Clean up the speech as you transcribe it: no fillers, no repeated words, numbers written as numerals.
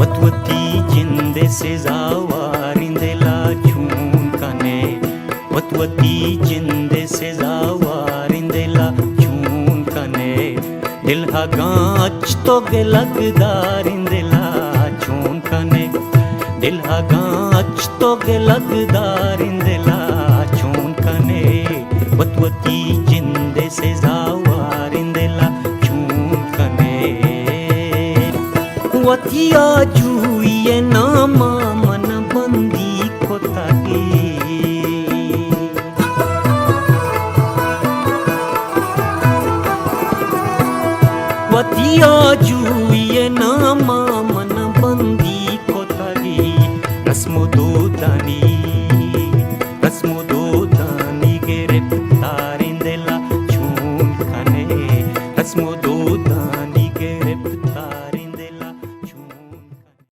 वतवती जिंदे से जावारिंदेला छून कने वतवती जिंदे से जावारिंदेला छून कने दिल हा गांच तो गे लगदारिंदेला छून कने दिल हा गांच तो गे लगदारिंदेला छून कने वतवती जिंदे से जावारिंदेला छून कने वतिया जुए ना मामा